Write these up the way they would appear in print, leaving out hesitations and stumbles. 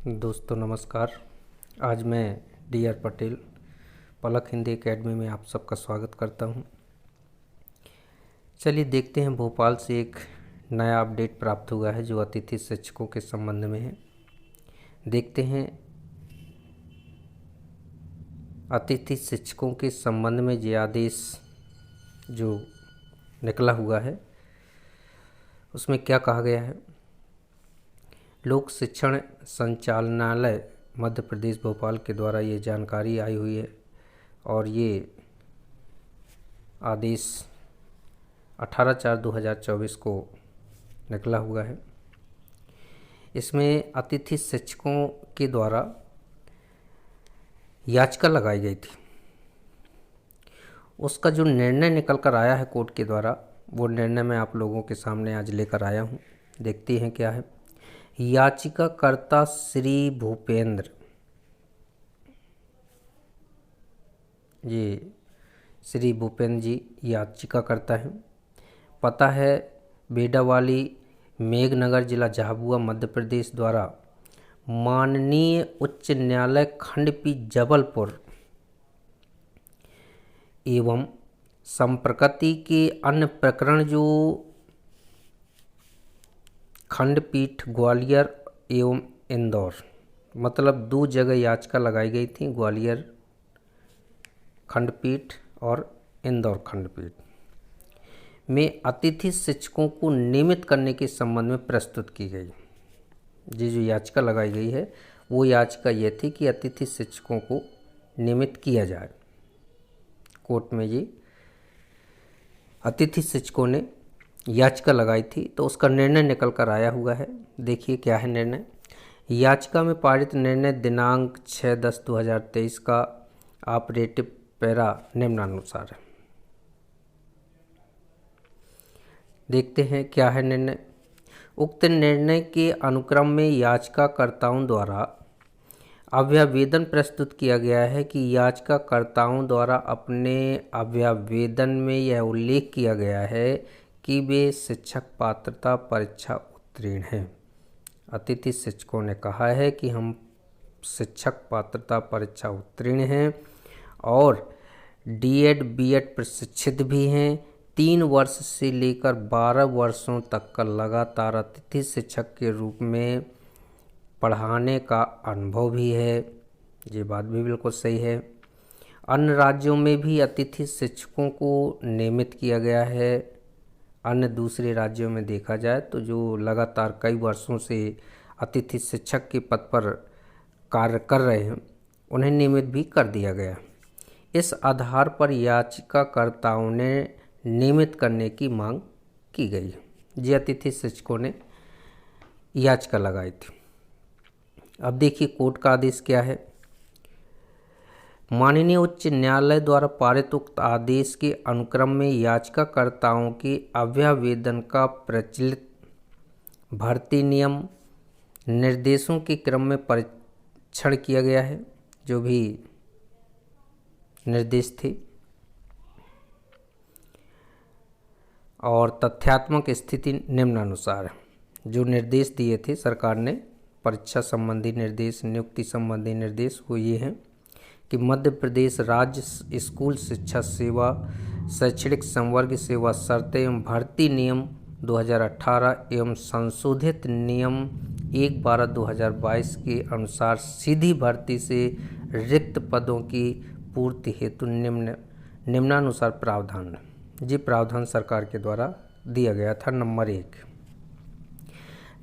दोस्तों नमस्कार। आज मैं डी.आर. पटेल पलक हिंदी एकेडमी में आप सबका स्वागत करता हूं। चलिए देखते हैं, भोपाल से एक नया अपडेट प्राप्त हुआ है जो अतिथि शिक्षकों के संबंध में है। देखते हैं अतिथि शिक्षकों के संबंध में ये आदेश जो निकला हुआ है उसमें क्या कहा गया है। लोक शिक्षण संचालनालय मध्य प्रदेश भोपाल के द्वारा ये जानकारी आई हुई है और ये आदेश 18/4/2024 को निकला हुआ है। इसमें अतिथि शिक्षकों के द्वारा याचिका लगाई गई थी, उसका जो निर्णय निकल कर आया है कोर्ट के द्वारा, वो निर्णय मैं आप लोगों के सामने आज लेकर आया हूँ। देखते हैं क्या है। याचिकाकर्ता श्री भूपेंद्र, ये श्री भूपेंद्र जी याचिकाकर्ता हैं। पता है बेडावाली, मेघनगर, जिला झाबुआ, मध्य प्रदेश द्वारा माननीय उच्च न्यायालय खंडपीठ जबलपुर एवं संप्रकृति के अन्य प्रकरण जो खंडपीठ ग्वालियर एवं इंदौर, मतलब 2 जगह याचिका लगाई गई थी, ग्वालियर खंडपीठ और इंदौर खंडपीठ में अतिथि शिक्षकों को नियमित करने के संबंध में प्रस्तुत की गई। ये जो याचिका लगाई गई है वो याचिका ये थी कि अतिथि शिक्षकों को नियमित किया जाए। कोर्ट में ये अतिथि शिक्षकों ने याचिका लगाई थी तो उसका निर्णय निकल कर आया हुआ है। देखिए क्या है निर्णय। याचिका में पारित निर्णय दिनांक 6/10/2023 का ऑपरेटिव पैरा निम्नानुसार है। देखते हैं क्या है निर्णय। उक्त निर्णय के अनुक्रम में याचिकाकर्ताओं द्वारा अभ्यावेदन प्रस्तुत किया गया है कि याचिकाकर्ताओं द्वारा अपने अभ्यावेदन में यह उल्लेख किया गया है कि वे शिक्षक पात्रता परीक्षा उत्तीर्ण हैं। अतिथि शिक्षकों ने कहा है कि हम शिक्षक पात्रता परीक्षा उत्तीर्ण हैं और डीएड बीएड प्रशिक्षित भी हैं। 3 वर्ष से लेकर 12 वर्षों तक का लगातार अतिथि शिक्षक के रूप में पढ़ाने का अनुभव भी है। ये बात भी बिल्कुल सही है। अन्य राज्यों में भी अतिथि शिक्षकों को नियमित किया गया है। अन्य दूसरे राज्यों में देखा जाए तो जो लगातार कई वर्षों से अतिथि शिक्षक के पद पर कार्य कर रहे हैं उन्हें नियमित भी कर दिया गया। इस आधार पर याचिकाकर्ताओं ने नियमित करने की मांग की गई। ये अतिथि शिक्षकों ने याचिका लगाई थी। अब देखिए कोर्ट का आदेश क्या है। माननीय उच्च न्यायालय द्वारा पारित उक्त आदेश के अनुक्रम में याचिकाकर्ताओं के अभ्यावेदन का प्रचलित भर्ती नियम निर्देशों के क्रम में परीक्षण किया गया है। जो भी निर्देश थे और तथ्यात्मक स्थिति निम्नानुसार है। जो निर्देश दिए थे सरकार ने, परीक्षा संबंधी निर्देश, नियुक्ति संबंधी निर्देश, वो ये हैं कि मध्य प्रदेश राज्य स्कूल शिक्षा सेवा शैक्षणिक संवर्ग सेवा शर्तें एवं भर्ती नियम 2018 एवं संशोधित नियम 1/12/2022 के अनुसार सीधी भर्ती से रिक्त पदों की पूर्ति हेतु निम्नानुसार प्रावधान। ये प्रावधान सरकार के द्वारा दिया गया था। नंबर 1,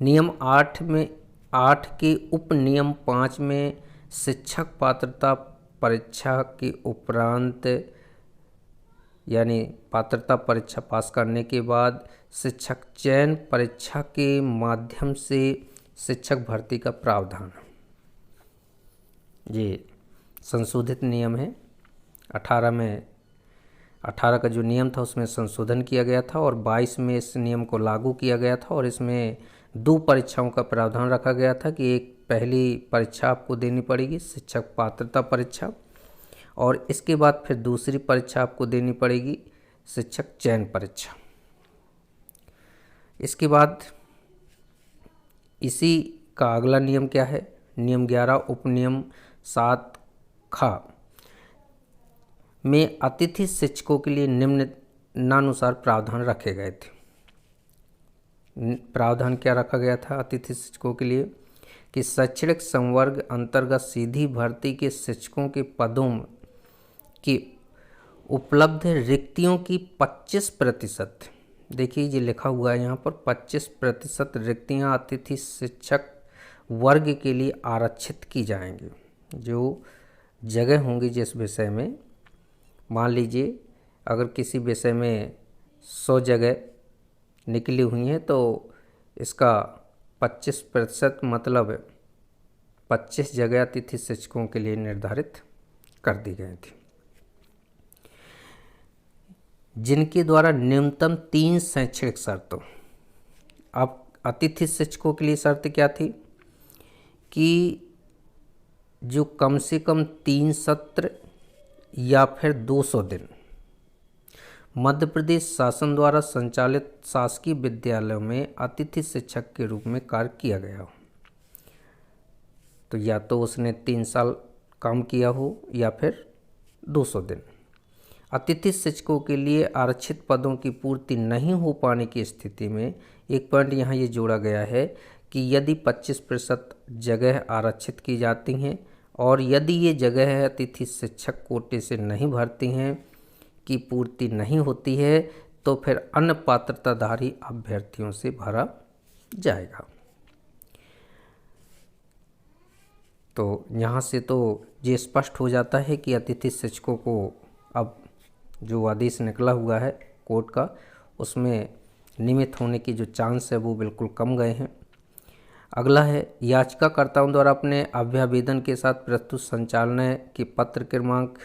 नियम 8 के उप नियम 5 में शिक्षक पात्रता परीक्षा के उपरांत, यानी पात्रता परीक्षा पास करने के बाद शिक्षक चयन परीक्षा के माध्यम से शिक्षक भर्ती का प्रावधान। ये संशोधित नियम है। 18 का जो नियम था उसमें संशोधन किया गया था और 22 में इस नियम को लागू किया गया था और इसमें 2 परीक्षाओं का प्रावधान रखा गया था कि एक पहली परीक्षा आपको देनी पड़ेगी, शिक्षक पात्रता परीक्षा, और इसके बाद फिर दूसरी परीक्षा आपको देनी पड़ेगी, शिक्षक चयन परीक्षा। इसके बाद इसी का अगला नियम क्या है, नियम 11 उपनियम 7 ख में अतिथि शिक्षकों के लिए निम्नानुसार प्रावधान रखे गए थे। प्रावधान क्या रखा गया था अतिथि शिक्षकों के लिए कि शैक्षणिक संवर्ग अंतर्गत सीधी भर्ती के शिक्षकों के पदों की उपलब्ध रिक्तियों की 25%, देखिए ये लिखा हुआ है यहाँ पर 25% रिक्तियाँ अतिथि शिक्षक वर्ग के लिए आरक्षित की जाएंगी। जो जगह होंगी जिस विषय में, मान लीजिए अगर किसी विषय में 100 जगह निकली हुई हैं तो इसका 25% मतलब 25 जगह अतिथि शिक्षकों के लिए निर्धारित कर दी गई थी, जिनके द्वारा न्यूनतम 3 शैक्षणिक शर्तों। अब अतिथि शिक्षकों के लिए शर्त क्या थी कि जो कम से कम 3 सत्र या फिर 200 दिन मध्य प्रदेश शासन द्वारा संचालित शासकीय विद्यालयों में अतिथि शिक्षक के रूप में कार्य किया गया हो। तो या तो उसने 3 साल काम किया हो या फिर 200 दिन। अतिथि शिक्षकों के लिए आरक्षित पदों की पूर्ति नहीं हो पाने की स्थिति में एक पॉइंट यहाँ ये जोड़ा गया है कि यदि 25% जगह आरक्षित की जाती हैं और यदि ये जगह अतिथि शिक्षक कोटे से नहीं भरती हैं की पूर्ति नहीं होती है तो फिर अन्य पात्रताधारी अभ्यर्थियों से भरा जाएगा। तो यहाँ से तो ये स्पष्ट हो जाता है कि अतिथि शिक्षकों को अब जो आदेश निकला हुआ है कोर्ट का उसमें नियमित होने की जो चांस है वो बिल्कुल कम गए हैं। अगला है याचिकाकर्ताओं द्वारा अपने अभ्यावेदन के साथ प्रस्तुत संचालनालय के पत्र क्रमांक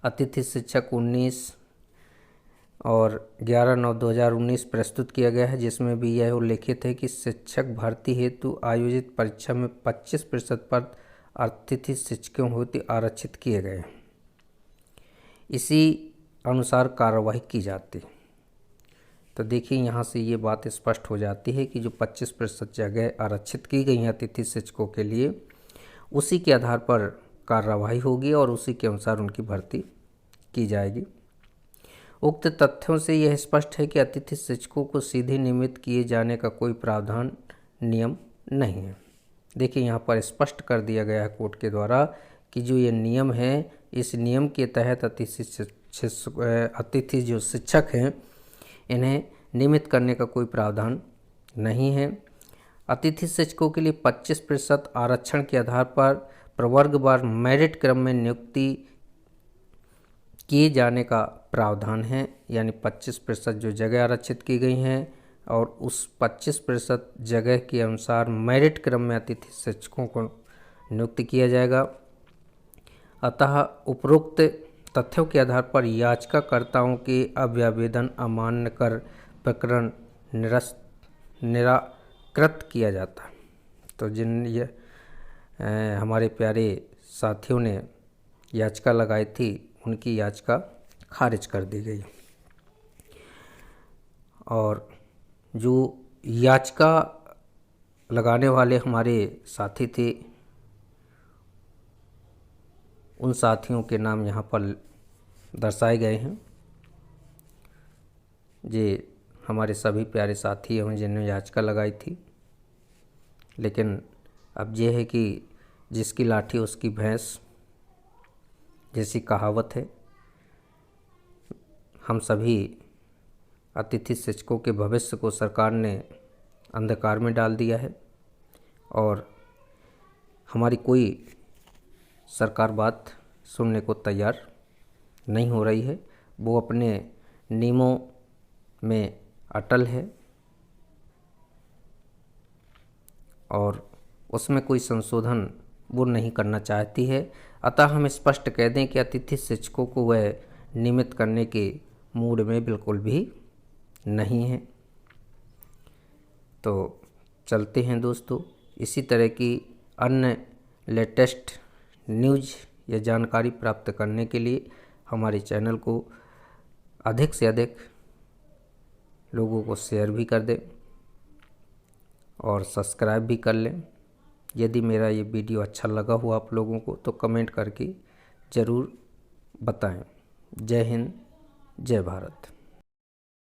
अतिथि शिक्षक 19 और 11/9/2019 प्रस्तुत किया गया है, जिसमें भी यह उल्लेखित है कि शिक्षक भर्ती हेतु आयोजित परीक्षा में 25% पद अतिथि शिक्षकों हेतु आरक्षित किए गए। इसी अनुसार कार्रवाई की जाती। तो देखिए यहाँ से ये बात स्पष्ट हो जाती है कि जो 25% जगह आरक्षित की गई हैं अतिथि शिक्षकों के लिए, उसी के आधार पर कार्रवाई होगी और उसी के अनुसार उनकी भर्ती की जाएगी। उक्त तथ्यों से यह स्पष्ट है कि अतिथि शिक्षकों को सीधे नियमित किए जाने का कोई प्रावधान नियम नहीं है। देखिए यहाँ पर स्पष्ट कर दिया गया है कोर्ट के द्वारा कि जो ये नियम है इस नियम के तहत अतिथि जो शिक्षक हैं इन्हें नियमित करने का कोई प्रावधान नहीं है। अतिथि शिक्षकों के लिए 25% आरक्षण के आधार पर प्रवर्गवार मेरिट क्रम में नियुक्ति किए जाने का प्रावधान है, यानी 25% जो जगह आरक्षित की गई हैं और उस 25% जगह के अनुसार मेरिट क्रम में अतिथि शिक्षकों को नियुक्त किया जाएगा। अतः उपरोक्त तथ्यों के आधार पर याचिकाकर्ताओं के अभ्यावेदन अमान्य कर प्रकरण निराकृत किया जाता है। तो जिन हमारे प्यारे साथियों ने याचिका लगाई थी उनकी याचिका खारिज कर दी गई और जो याचिका लगाने वाले हमारे साथी थे उन साथियों के नाम यहाँ पर दर्शाए गए हैं। ये हमारे सभी प्यारे साथी हैं जिन्होंने याचिका लगाई थी, लेकिन अब ये है कि जिसकी लाठी उसकी भैंस जैसी कहावत है। हम सभी अतिथि शिक्षकों के भविष्य को सरकार ने अंधकार में डाल दिया है और हमारी कोई सरकार बात सुनने को तैयार नहीं हो रही है। वो अपने नियमों में अटल है और उसमें कोई संशोधन वो नहीं करना चाहती है। अतः हम स्पष्ट कह दें कि अतिथि शिक्षकों को वह नियमित करने के मूड में बिल्कुल भी नहीं है। तो चलते हैं दोस्तों, इसी तरह की अन्य लेटेस्ट न्यूज़ या जानकारी प्राप्त करने के लिए हमारे चैनल को अधिक से अधिक लोगों को शेयर भी कर दें और सब्सक्राइब भी कर लें। यदि मेरा ये वीडियो अच्छा लगा हो आप लोगों को तो कमेंट करके ज़रूर बताएं। जय हिंद, जय भारत।